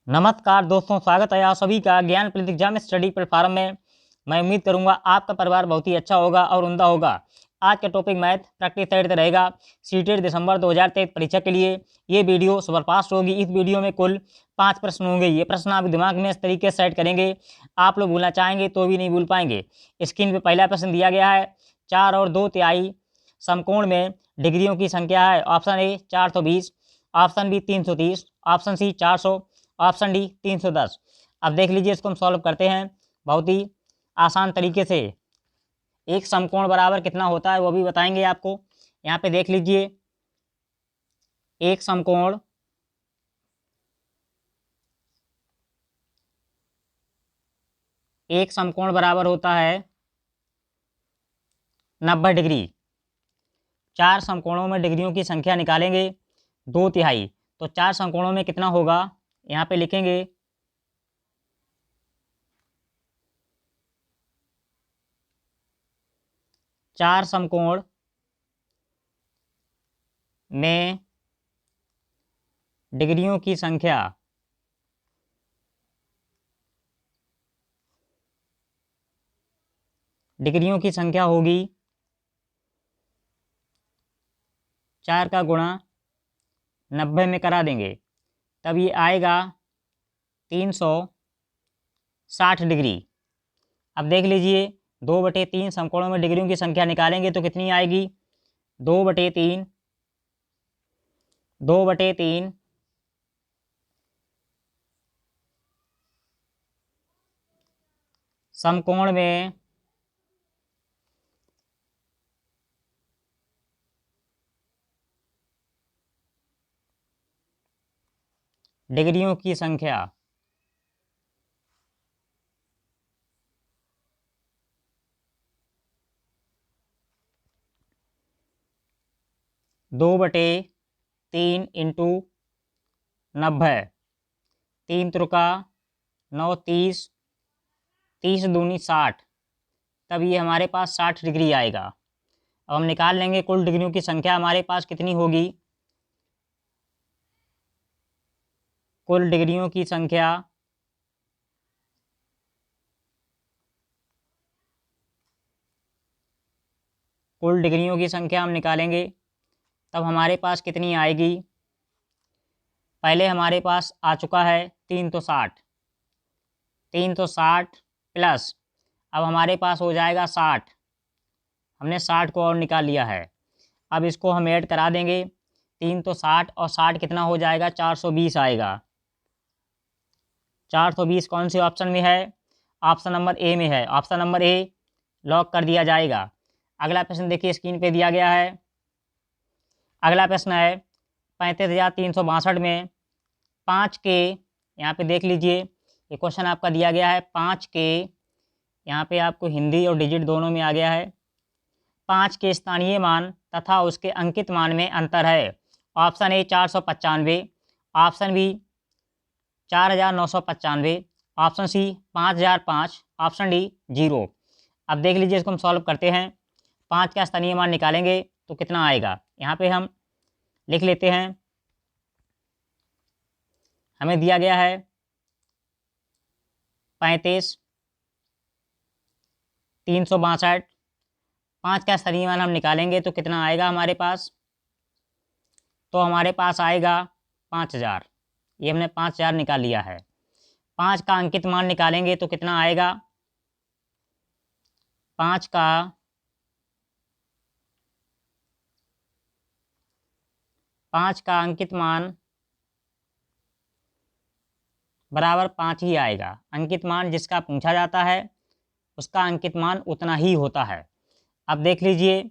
नमस्कार दोस्तों, स्वागत है आप सभी का ज्ञान प्रीत एग्जाम स्टडी प्लेटफॉर्म में। मैं उम्मीद करूंगा आपका परिवार बहुत ही अच्छा होगा और उमदा होगा। आज का टॉपिक मैथ प्रैक्टिस साइड रहेगा। सीटेट दिसंबर 2023 परीक्षा के लिए ये वीडियो सुपरफास्ट होगी। इस वीडियो में कुल 5 प्रश्न होंगे। ये प्रश्न आप दिमाग में इस तरीके से सेट करेंगे, आप लोग भूलना चाहेंगे तो भी नहीं भूल पाएंगे। स्क्रीन पर पहला प्रश्न दिया गया है, 4 और 2/3 समकोण में डिग्रियों की संख्या है। Option A 420, option B 330, option C 400, option D 310। अब देख लीजिए, इसको हम सॉल्व करते हैं बहुत ही आसान तरीके से। एक समकोण बराबर कितना होता है वो भी बताएंगे आपको। यहाँ पे देख लीजिए, एक समकोण बराबर होता है 90 डिग्री। 4 समकोणों में डिग्रियों की संख्या निकालेंगे 2/3, तो 4 समकोणों में कितना होगा यहाँ पे लिखेंगे। चार समकोण में डिग्रियों की संख्या होगी 4 का गुणा 90 में करा देंगे, तब ये आएगा 360 डिग्री। अब देख लीजिए, 2/3 समकोणों में डिग्रियों की संख्या निकालेंगे तो कितनी आएगी। 2/3 समकोण में डिग्रियों की संख्या दो बटे तीन इंटू 90, 3 त्रिका 9, 30, 30 दूनी 60, तब ये हमारे पास 60 डिग्री आएगा। अब हम निकाल लेंगे कुल डिग्रियों की संख्या हमारे पास कितनी होगी। कुल डिग्रियों की संख्या हम निकालेंगे, तब हमारे पास कितनी आएगी। पहले हमारे पास आ चुका है 360, 360 प्लस अब हमारे पास हो जाएगा 60। हमने 60 को और निकाल लिया है। अब इसको हम ऐड करा देंगे, 360 और 60 कितना हो जाएगा, 420 आएगा। 420 कौन से ऑप्शन में है, ऑप्शन नंबर ए में है। ऑप्शन नंबर ए लॉक कर दिया जाएगा। अगला प्रश्न देखिए, स्क्रीन पे दिया गया है। अगला प्रश्न है 35,362 में 5 के, यहाँ पे देख लीजिए, ये क्वेश्चन आपका दिया गया है 5 के, यहाँ पे आपको हिंदी और डिजिट दोनों में आ गया है। 5 के स्थानीय मान तथा उसके अंकित मान में अंतर है। Option A 495, option B 4,995, option C 5,005, option D 0। अब देख लीजिए, इसको हम सॉल्व करते हैं। 5 का स्थानीय मान निकालेंगे तो कितना आएगा, यहाँ पे हम लिख लेते हैं। हमें दिया गया है 35,362। 5 का स्थानीय मान हम निकालेंगे तो कितना आएगा हमारे पास, तो हमारे पास आएगा 5,000। ये हमने 5,000 निकाल लिया है। 5 का अंकित मान निकालेंगे तो कितना आएगा, 5 का अंकित मान बराबर 5 ही आएगा। अंकित मान जिसका पूछा जाता है उसका अंकित मान उतना ही होता है। अब देख लीजिए,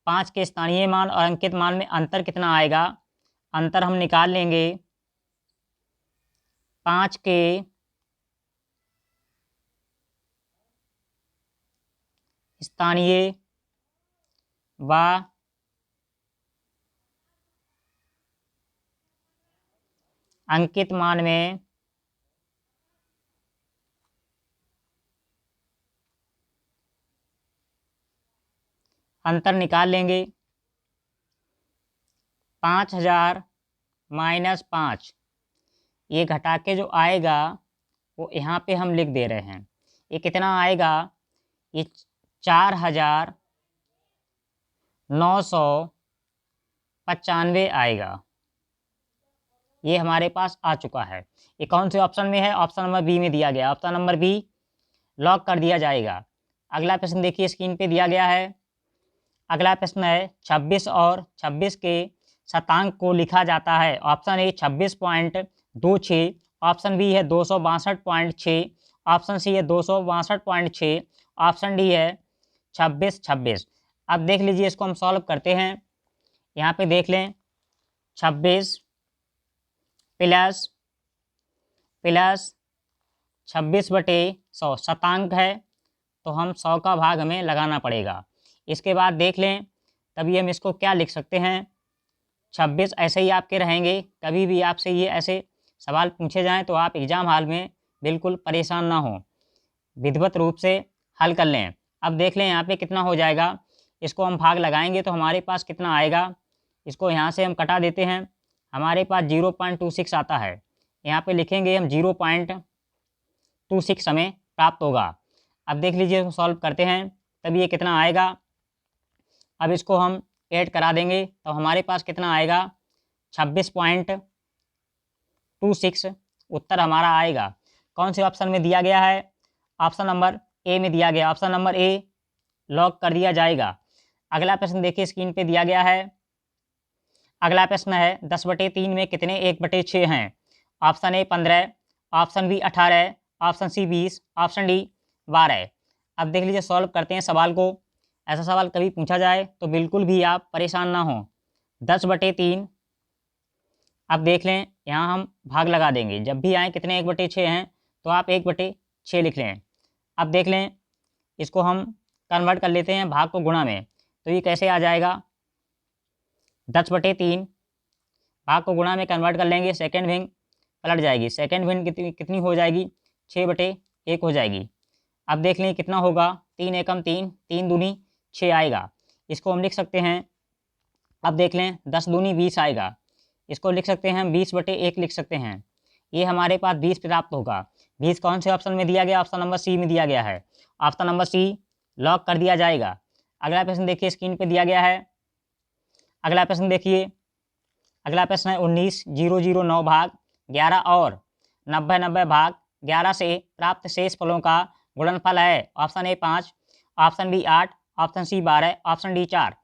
5 के स्थानीय मान और अंकित मान में अंतर कितना आएगा, अंतर हम निकाल लेंगे। 5 के स्थानीय व अंकित मान में अंतर निकाल लेंगे। 5,000 - 5 ये घटा के जो आएगा वो यहाँ पे हम लिख दे रहे हैं। ये कितना आएगा, ये 4,995 आएगा। ये हमारे पास आ चुका है। ये कौन से ऑप्शन में है, ऑप्शन नंबर बी में दिया गया। ऑप्शन नंबर बी लॉक कर दिया जाएगा। अगला प्रश्न देखिए स्क्रीन पे दिया गया है। अगला प्रश्न है 26 और 26 के शतांक को लिखा जाता है। ऑप्शन ए 26.26, ऑप्शन बी है 262.6, ऑप्शन सी है 262.6, ऑप्शन डी है 26। अब देख लीजिए, इसको हम सॉल्व करते हैं। यहाँ पे देख लें, 26 प्लस 26/100 शतांक है, तो हम 100 का भाग हमें लगाना पड़ेगा। इसके बाद देख लें, तभी हम इसको क्या लिख सकते हैं, 26 ऐसे ही आपके रहेंगे। कभी भी आपसे ये ऐसे सवाल पूछे जाएं तो आप एग्ज़ाम हॉल में बिल्कुल परेशान ना हो, विधिवत रूप से हल कर लें। अब देख लें यहाँ पे कितना हो जाएगा। इसको हम भाग लगाएंगे तो हमारे पास कितना आएगा, इसको यहाँ से हम कटा देते हैं। हमारे पास 0.26 आता है। यहाँ पे लिखेंगे हम 0.26 हमें प्राप्त होगा। अब देख लीजिए, इसको सॉल्व करते हैं, तब ये कितना आएगा। अब इसको हम ऐड करा देंगे तो हमारे पास कितना आएगा, 26.26 उत्तर हमारा आएगा। कौन से ऑप्शन में दिया गया है, ऑप्शन नंबर ए में दिया गया। ऑप्शन नंबर ए लॉक कर दिया जाएगा। अगला प्रश्न देखिए स्क्रीन पे दिया गया है। अगला प्रश्न है 10/3 में कितने 1/6 हैं। Option A 15, option B 18, option C 20, option D 12। अब देख लीजिए, सॉल्व करते हैं सवाल को। ऐसा सवाल कभी पूछा जाए तो बिल्कुल भी आप परेशान ना हो। 10/3, अब देख लें, यहाँ हम भाग लगा देंगे। जब भी आए कितने 1/6 हैं तो आप 1/6 लिख लें। अब देख लें, इसको हम कन्वर्ट कर लेते हैं भाग को गुणा में। तो ये कैसे आ जाएगा, 10/3 भाग को गुणा में कन्वर्ट कर लेंगे, सेकेंड भिन्न पलट जाएगी। सेकेंड भिन्न कितनी हो जाएगी, 6/1 हो जाएगी। अब देख लें कितना होगा, 3 एकम 3, 3 दूनी 6 आएगा। इसको हम लिख सकते हैं, अब देख लें 10 दूनी 20 आएगा। इसको लिख सकते हैं हम 20/1 लिख सकते हैं। ये हमारे पास 20 प्राप्त होगा। 20 कौन से ऑप्शन में दिया गया, ऑप्शन नंबर सी में दिया गया है। ऑप्शन नंबर सी लॉक कर दिया जाएगा। अगला प्रश्न देखिए स्क्रीन पे दिया गया है। अगला प्रश्न देखिए, अगला प्रश्न है 19,009 भाग 11 और 90 भाग 11 से प्राप्त शेष फलों का गुणनफल है। Option A 5, option B 8, option C 12, option D 4।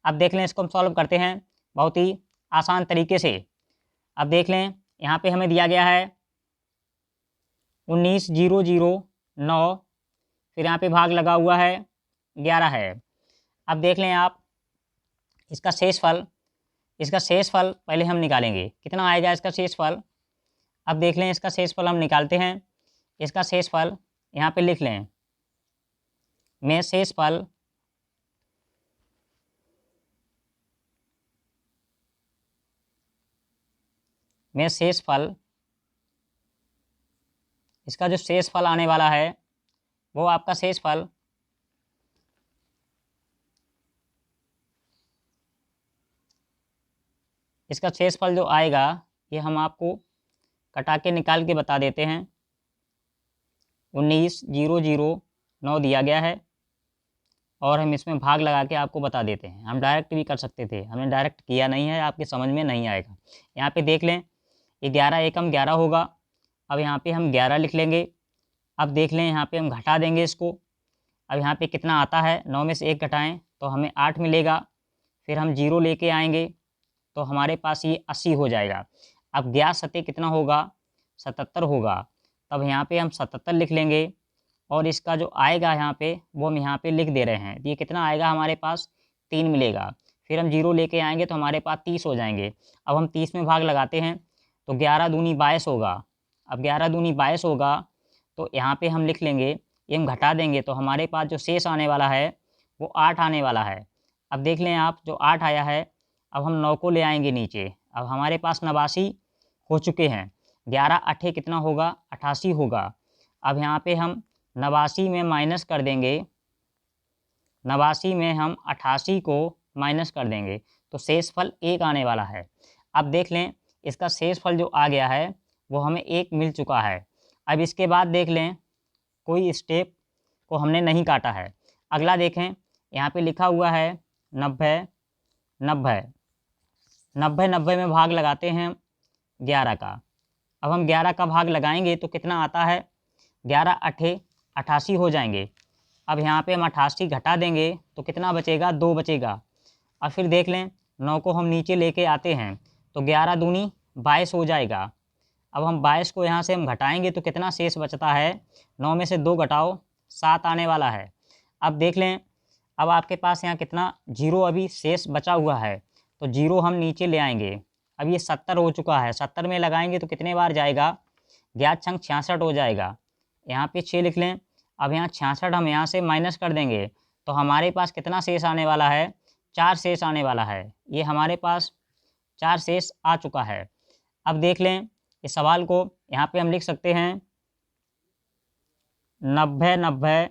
अब देख लें, इसको हम सॉल्व करते हैं बहुत ही आसान तरीके से। अब देख लें, यहाँ पे हमें दिया गया है 19,009, फिर यहाँ पे भाग लगा हुआ है 11 है। अब देख लें आप, इसका शेष फल पहले हम निकालेंगे। कितना आएगा इसका शेष फल। अब देख लें, इसका शेष फल हम निकालते हैं। इसका शेष फल यहाँ पे लिख लें, में शेष फल इसका जो शेष फल आने वाला है वो आपका शेष फल इसका शेष फल जो आएगा, ये हम आपको कटा के निकाल के बता देते हैं। 19,009 दिया गया है और हम इसमें भाग लगा के आपको बता देते हैं। हम डायरेक्ट भी कर सकते थे, हमने डायरेक्ट किया नहीं है, आपके समझ में नहीं आएगा। यहाँ पे देख लें, ये 11 एकम 11 होगा। अब यहाँ पे हम 11 लिख लेंगे। अब देख लें, यहाँ पे हम घटा देंगे इसको। अब यहाँ पे कितना आता है, 9 में से 1 घटाएं तो हमें 8 मिलेगा। फिर हम 0 लेके आएंगे तो हमारे पास ये 80 हो जाएगा। अब 11 सतह कितना होगा, 77 होगा। तब यहाँ पे हम 77 लिख लेंगे और इसका जो आएगा यहाँ पे वो हम यहाँ पे लिख दे रहे हैं। ये कितना आएगा, हमारे पास 3 मिलेगा। फिर हम 0 लेके आएंगे तो हमारे पास 30 हो जाएंगे। अब हम 30 में भाग लगाते हैं तो 11 दूनी 22 होगा। अब 11 दूनी 22 होगा तो यहाँ पे हम लिख लेंगे, ये हम घटा देंगे तो हमारे पास जो शेष आने वाला है वो 8 आने वाला है। अब देख लें आप, जो 8 आया है, अब हम 9 को ले आएंगे नीचे। अब हमारे पास 89 हो चुके हैं। 11 8 कितना होगा, 88 होगा। अब यहाँ पे हम 89 में माइनस कर देंगे, 89 में हम 88 को माइनस कर देंगे तो शेष फल 1 आने वाला है। अब देख लें, इसका शेष फल जो आ गया है वो हमें 1 मिल चुका है। अब इसके बाद देख लें, कोई स्टेप को हमने नहीं काटा है। अगला देखें, यहाँ पे लिखा हुआ है 90 90 90 90 में भाग लगाते हैं 11 का। अब हम 11 का भाग लगाएंगे तो कितना आता है, 11 अठे 88 हो जाएंगे। अब यहाँ पे हम 88 घटा देंगे तो कितना बचेगा, 2 बचेगा। और फिर देख लें, 9 को हम नीचे लेके आते हैं तो 11 दूनी 22 हो जाएगा। अब हम 22 को यहाँ से हम घटाएंगे तो कितना शेष बचता है, 9 में से 2 घटाओ 7 आने वाला है। अब देख लें, अब आपके पास यहाँ कितना, 0 अभी शेष बचा हुआ है, तो 0 हम नीचे ले आएंगे। अब ये 70 हो चुका है, 70 में लगाएंगे तो कितने बार जाएगा, ज्ञात संख्या 66 हो जाएगा। यहाँ पे 6 लिख लें। अब यहाँ 66 हम यहाँ से माइनस कर देंगे तो हमारे पास कितना शेष आने वाला है, 4 शेष आने वाला है। ये हमारे पास 4 शेष आ चुका है। अब देख लें, इस सवाल को यहाँ पे हम लिख सकते हैं 90 90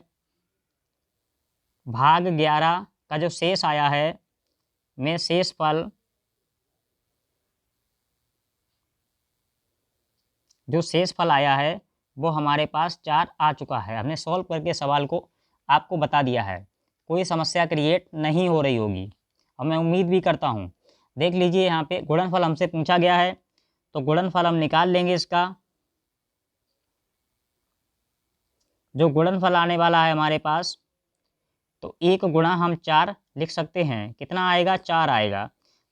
भाग 11 का जो शेष आया है में शेषफल जो शेषफल आया है वो हमारे पास 4 आ चुका है। हमने सॉल्व करके सवाल को आपको बता दिया है, कोई समस्या क्रिएट नहीं हो रही होगी और मैं उम्मीद भी करता हूँ। देख लीजिए, यहाँ पे गुणनफल हमसे पूछा गया है तो गुणनफल हम निकाल लेंगे। इसका जो गुणनफल आने वाला है हमारे पास, तो 1 गुणा हम 4 लिख सकते हैं। कितना आएगा, 4 आएगा।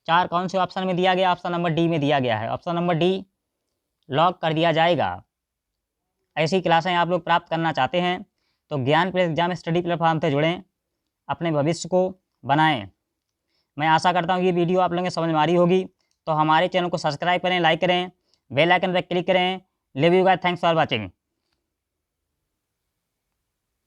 4 कौन से ऑप्शन में दिया गया, ऑप्शन नंबर डी में दिया गया है। ऑप्शन नंबर डी लॉक कर दिया जाएगा। ऐसी क्लासें आप लोग प्राप्त करना चाहते हैं तो ज्ञान प्लस एग्जाम स्टडी प्लेटफॉर्म से जुड़ें, अपने भविष्य को बनाएं। मैं आशा करता हूँ ये वीडियो आप लोगों के समझ में आ रही होगी। तो हमारे चैनल को सब्सक्राइब करें, लाइक करें, बेल आइकन पर क्लिक करें। Love you guys, thanks for watching.